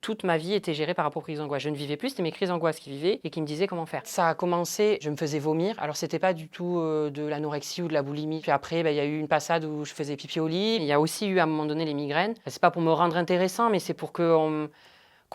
toute ma vie était gérée par rapport aux crises d'angoisse. Je ne vivais plus, c'était mes crises d'angoisse qui vivaient et qui me disaient comment faire. Ça a commencé, je me faisais vomir. Alors c'était pas du tout de l'anorexie ou de la boulimie. Puis après, il y a eu une passade où je faisais pipi au lit. Il y a aussi eu à un moment donné les migraines. C'est pas pour me rendre intéressant, mais c'est pour qu'on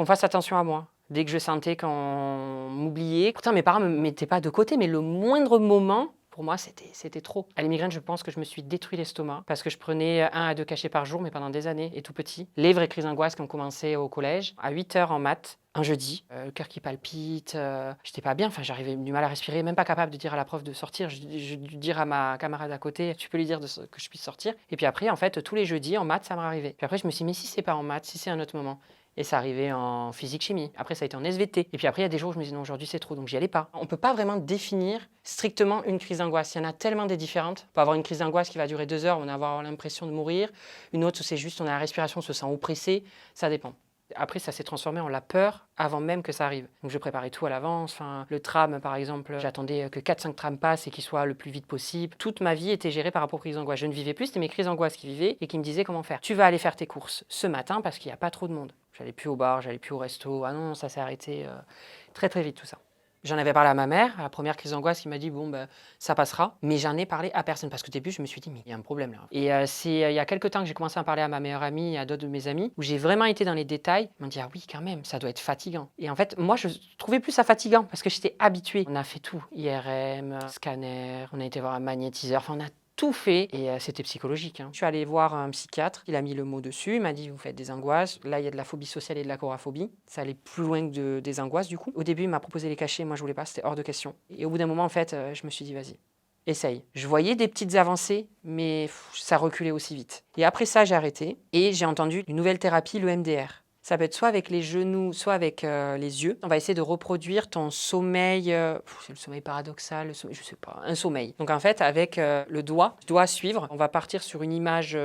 fasse attention à moi. Dès que je sentais qu'on m'oubliait, pourtant mes parents me mettaient pas de côté, mais le moindre moment, pour moi, c'était trop. À la migraine, je pense que je me suis détruit l'estomac parce que je prenais 1 à 2 cachets par jour, mais pendant des années, et tout petit. Les vraies crises d'angoisse qui ont commencé au collège, à 8 h en maths, un jeudi, le cœur qui palpite, j'étais pas bien, enfin j'arrivais du mal à respirer, même pas capable de dire à la prof de sortir. Je dû dire à ma camarade à côté, tu peux lui dire que je puisse sortir. Et puis après, en fait, tous les jeudis, en maths, ça m'est arrivé. Puis après, je me suis dit, mais si c'est pas en maths, si c'est un autre moment. Et ça arrivait en physique-chimie. Après, ça a été en SVT. Et puis après, il y a des jours où je me disais, non, aujourd'hui, c'est trop, donc j'y allais pas. On ne peut pas vraiment définir strictement une crise d'angoisse. Il y en a tellement des différentes. On peut avoir une crise d'angoisse qui va durer 2 heures, on va avoir l'impression de mourir. Une autre où c'est juste, on a la respiration, on se sent oppressé. Ça dépend. Après, ça s'est transformé en la peur avant même que ça arrive. Donc je préparais tout à l'avance. Enfin, le tram, par exemple, j'attendais que 4-5 trams passent et qu'ils soient le plus vite possible. Toute ma vie était gérée par rapport aux crises d'angoisse. Je ne vivais plus, c'était mes crises d'angoisse qui vivaient et qui me disaient comment faire. Tu vas aller faire tes courses ce matin parce qu'il n'y a pas trop de monde. J'allais plus au bar, j'allais plus au resto. Ah non, ça s'est arrêté très très vite tout ça. J'en avais parlé à ma mère, à la première crise d'angoisse, qui m'a dit bon ben ça passera, mais j'en ai parlé à personne parce qu'au début je me suis dit mais il y a un problème là. Et c'est il y a quelques temps que j'ai commencé à en parler à ma meilleure amie et à d'autres de mes amis où j'ai vraiment été dans les détails. Ils m'ont dit ah oui quand même, ça doit être fatigant. Et en fait moi je trouvais plus ça fatigant parce que j'étais habituée. On a fait tout, IRM, scanner, on a été voir un magnétiseur, enfin on a tout fait et c'était psychologique. Je suis allée voir un psychiatre, il a mis le mot dessus, il m'a dit vous faites des angoisses, là il y a de la phobie sociale et de l'agoraphobie, ça allait plus loin que des angoisses du coup. Au début il m'a proposé les cachets, moi je voulais pas, c'était hors de question. Et au bout d'un moment en fait je me suis dit vas-y, essaye. Je voyais des petites avancées mais ça reculait aussi vite. Et après ça j'ai arrêté et j'ai entendu une nouvelle thérapie, le MDR. Ça peut être soit avec les genoux, soit avec les yeux. On va essayer de reproduire ton sommeil, c'est le sommeil paradoxal, je sais pas, un sommeil. Donc en fait, avec le doigt, je dois suivre. On va partir sur une image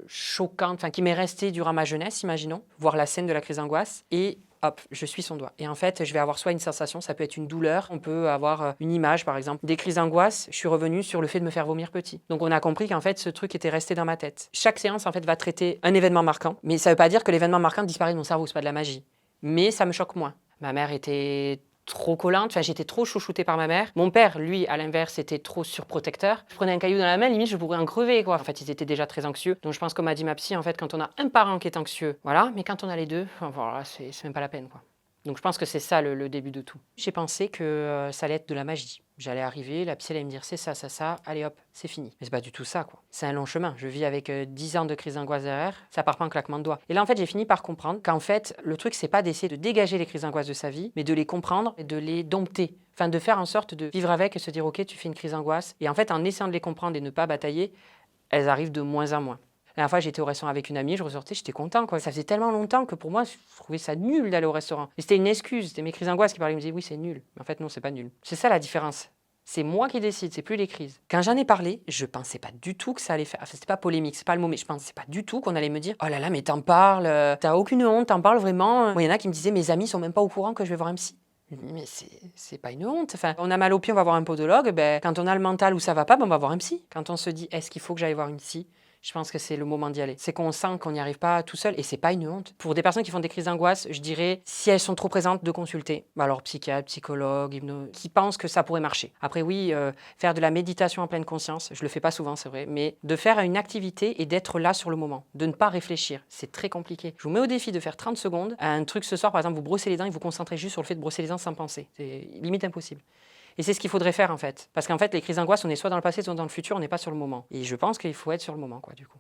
choquante, enfin qui m'est restée durant ma jeunesse, imaginons, voir la scène de la crise d'angoisse et hop, je suis son doigt. Et en fait, je vais avoir soit une sensation, ça peut être une douleur, on peut avoir une image, par exemple. Des crises d'angoisse, je suis revenue sur le fait de me faire vomir petit. Donc on a compris qu'en fait, ce truc était resté dans ma tête. Chaque séance, en fait, va traiter un événement marquant. Mais ça ne veut pas dire que l'événement marquant disparaît de mon cerveau, c'est pas de la magie. Mais ça me choque moins. Ma mère était trop collante, enfin j'étais trop chouchoutée par ma mère. Mon père, lui, à l'inverse, était trop surprotecteur. Je prenais un caillou dans la main, limite je pourrais en crever quoi. En fait, ils étaient déjà très anxieux. Donc je pense comme m'a dit ma psy, en fait, quand on a un parent qui est anxieux, voilà, mais quand on a les deux, enfin, voilà, c'est même pas la peine quoi. Donc je pense que c'est ça le début de tout. J'ai pensé que ça allait être de la magie. J'allais arriver, la psy allait me dire c'est ça, allez hop, c'est fini. Mais c'est pas du tout ça quoi. C'est un long chemin. Je vis avec 10 ans de crise d'angoisse derrière, ça part pas en claquement de doigts. Et là en fait j'ai fini par comprendre qu'en fait le truc c'est pas d'essayer de dégager les crises d'angoisse de sa vie, mais de les comprendre et de les dompter. Enfin de faire en sorte de vivre avec et se dire ok tu fais une crise d'angoisse. Et en fait en essayant de les comprendre et ne pas batailler, elles arrivent de moins en moins. La dernière fois, j'étais au restaurant avec une amie, je ressortais, j'étais content, quoi. Ça faisait tellement longtemps que pour moi, je trouvais ça nul d'aller au restaurant. Et c'était une excuse, c'était mes crises d'angoisse qui parlaient, ils me disaient oui, c'est nul. Mais en fait, non, c'est pas nul. C'est ça la différence. C'est moi qui décide, c'est plus les crises. Quand j'en ai parlé, je pensais pas du tout que ça allait faire. Enfin, c'était pas polémique, c'est pas le mot, mais je pensais pas du tout qu'on allait me dire oh là là, mais t'en parles, t'as aucune honte, t'en parles vraiment. Moi, il y en a qui me disaient mes amis sont même pas au courant que je vais voir un psy. Mais c'est pas une honte. Enfin, on a mal au pied, on va voir un podologue. Ben, quand on a le mental où ça va pas, ben, on va voir un psy. Quand on se dit est-ce qu'il faut que j'aille voir une psy, je pense que c'est le moment d'y aller. C'est qu'on sent qu'on n'y arrive pas tout seul et c'est pas une honte. Pour des personnes qui font des crises d'angoisse, je dirais, si elles sont trop présentes, de consulter. Alors psychiatre, psychologue, hypno, qui pensent que ça pourrait marcher. Après oui, faire de la méditation en pleine conscience, je le fais pas souvent, c'est vrai, mais de faire une activité et d'être là sur le moment, de ne pas réfléchir, c'est très compliqué. Je vous mets au défi de faire 30 secondes, un truc ce soir, par exemple, vous brossez les dents et vous concentrez juste sur le fait de brosser les dents sans penser. C'est limite impossible. Et c'est ce qu'il faudrait faire en fait. Parce qu'en fait, les crises d'angoisse, on est soit dans le passé, soit dans le futur, on n'est pas sur le moment. Et je pense qu'il faut être sur le moment, quoi, du coup.